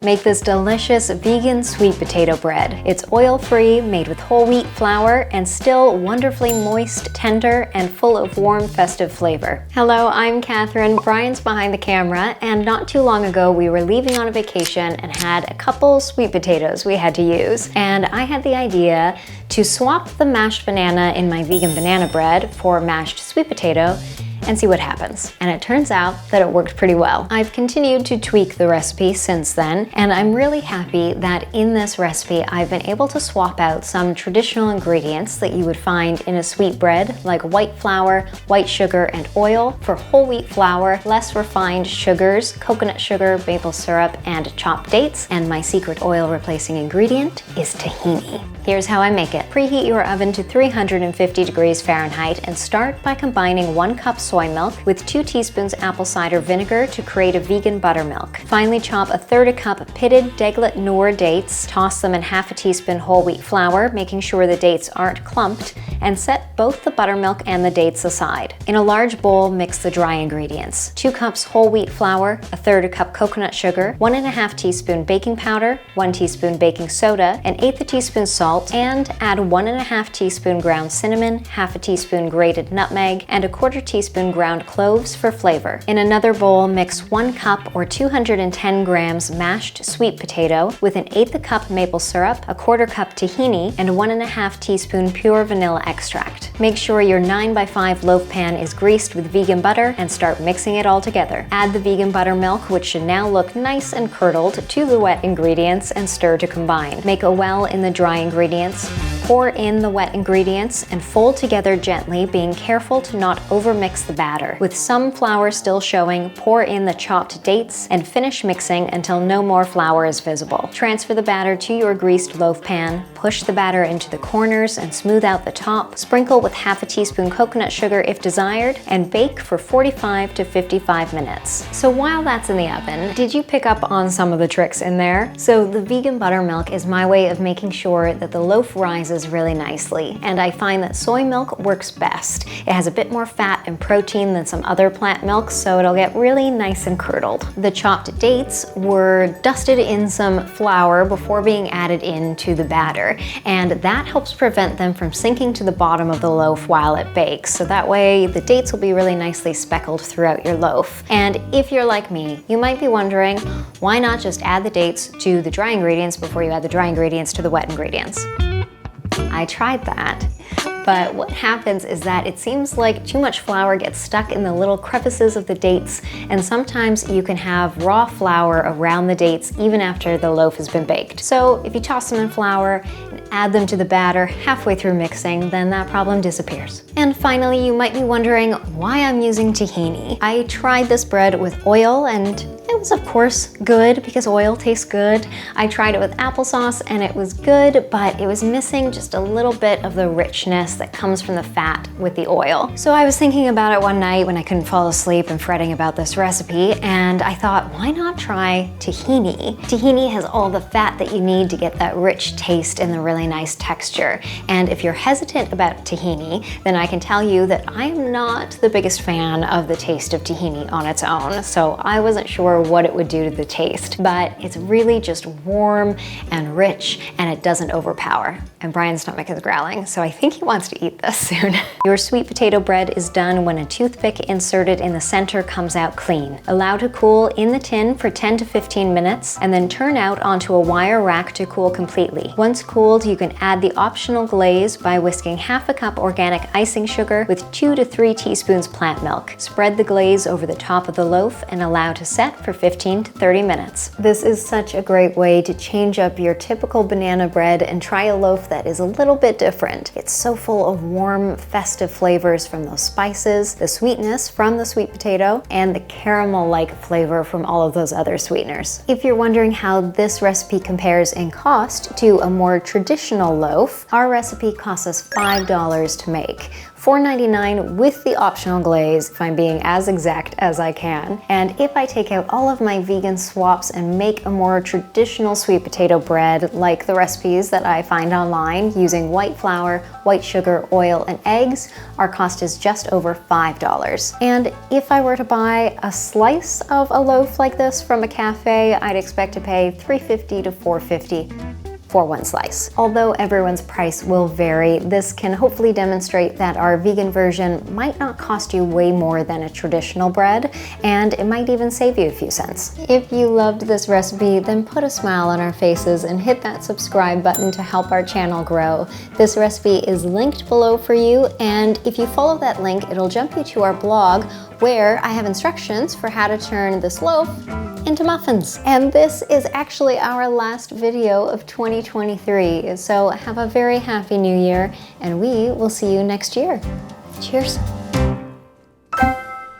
Make this delicious vegan sweet potato bread. It's oil-free, made with whole wheat flour, and still wonderfully moist, tender, and full of warm, festive flavor. Hello, I'm Catherine. Brian's behind the camera, and not too long ago we were leaving on a vacation and had a couple sweet potatoes we had to use. And I had the idea to swap the mashed banana in my vegan banana bread for mashed sweet potato and see what happens. And it turns out that it worked pretty well. I've continued to tweak the recipe since then, and I'm really happy that in this recipe I've been able to swap out some traditional ingredients that you would find in a sweet bread, like white flour, white sugar, and oil, for whole wheat flour, less refined sugars, coconut sugar, maple syrup, and chopped dates, and my secret oil replacing ingredient is tahini. Here's how I make it. Preheat your oven to 350 degrees Fahrenheit and start by combining 1 cup soy milk with 2 teaspoons apple cider vinegar to create a vegan buttermilk. Finally, chop 1/3 cup pitted deglet noor dates, toss them in 1/2 teaspoon whole wheat flour, making sure the dates aren't clumped, and set both the buttermilk and the dates aside. In a large bowl, mix the dry ingredients. 2 cups whole wheat flour, 1/3 cup coconut sugar, 1½ teaspoon baking powder, 1 teaspoon baking soda, 1/8 teaspoon salt, and add 1½ teaspoon ground cinnamon, 1/2 teaspoon grated nutmeg, and 1/4 teaspoon ground cloves for flavor. In another bowl, mix 1 cup or 210 grams mashed sweet potato with 1/8 cup maple syrup, 1/4 cup tahini, and 1½ teaspoon pure vanilla extract. Make sure your 9x5 loaf pan is greased with vegan butter and start mixing it all together. Add the vegan buttermilk, which should now look nice and curdled, to the wet ingredients and stir to combine. Make a well in the dry ingredients. Pour in the wet ingredients and fold together gently, being careful to not overmix the batter. With some flour still showing, pour in the chopped dates and finish mixing until no more flour is visible. Transfer the batter to your greased loaf pan, push the batter into the corners and smooth out the top, sprinkle with 1/2 teaspoon coconut sugar if desired, and bake for 45 to 55 minutes. So while that's in the oven, did you pick up on some of the tricks in there? So the vegan buttermilk is my way of making sure that the loaf rises really nicely, and I find that soy milk works best. It has a bit more fat and protein than some other plant milks, so it'll get really nice and curdled. The chopped dates were dusted in some flour before being added into the batter, and that helps prevent them from sinking to the bottom of the loaf while it bakes, so that way the dates will be really nicely speckled throughout your loaf. And if you're like me, you might be wondering, why not just add the dates to the dry ingredients before you add the dry ingredients to the wet ingredients? I tried that, but what happens is that it seems like too much flour gets stuck in the little crevices of the dates, and sometimes you can have raw flour around the dates even after the loaf has been baked. So if you toss them in flour and add them to the batter halfway through mixing, then that problem disappears. And finally, you might be wondering why I'm using tahini. I tried this bread with oil, and it was of course good because oil tastes good. I tried it with applesauce and it was good, but it was missing just a little bit of the richness that comes from the fat with the oil. So I was thinking about it one night when I couldn't fall asleep and fretting about this recipe, and I thought, why not try tahini? Tahini has all the fat that you need to get that rich taste and the really nice texture. And if you're hesitant about tahini, then I can tell you that I am not the biggest fan of the taste of tahini on its own, so I wasn't sure what it would do to the taste, but it's really just warm and rich, and it doesn't overpower. And Brian's stomach is growling, so I think he wants to eat this soon. Your sweet potato bread is done when a toothpick inserted in the center comes out clean. Allow to cool in the tin for 10 to 15 minutes, and then turn out onto a wire rack to cool completely. Once cooled, you can add the optional glaze by whisking 1/2 cup organic icing sugar with 2 to 3 teaspoons plant milk. Spread the glaze over the top of the loaf and allow to set for 15 to 30 minutes. This is such a great way to change up your typical banana bread and try a loaf that is a little bit different. It's so full of warm, festive flavors from those spices, the sweetness from the sweet potato, and the caramel-like flavor from all of those other sweeteners. If you're wondering how this recipe compares in cost to a more traditional loaf, our recipe costs us $5 to make. $4.99 with the optional glaze, if I'm being as exact as I can. And if I take out all of my vegan swaps and make a more traditional sweet potato bread, like the recipes that I find online using white flour, white sugar, oil, and eggs, our cost is just over $5. And if I were to buy a slice of a loaf like this from a cafe, I'd expect to pay $3.50 to $4.50 for one slice. Although everyone's price will vary, this can hopefully demonstrate that our vegan version might not cost you way more than a traditional bread, and it might even save you a few cents. If you loved this recipe, then put a smile on our faces and hit that subscribe button to help our channel grow. This recipe is linked below for you, and if you follow that link, it'll jump you to our blog where I have instructions for how to turn this loaf into muffins. And this is actually our last video of 2023. So have a very happy new year, and we will see you next year. Cheers.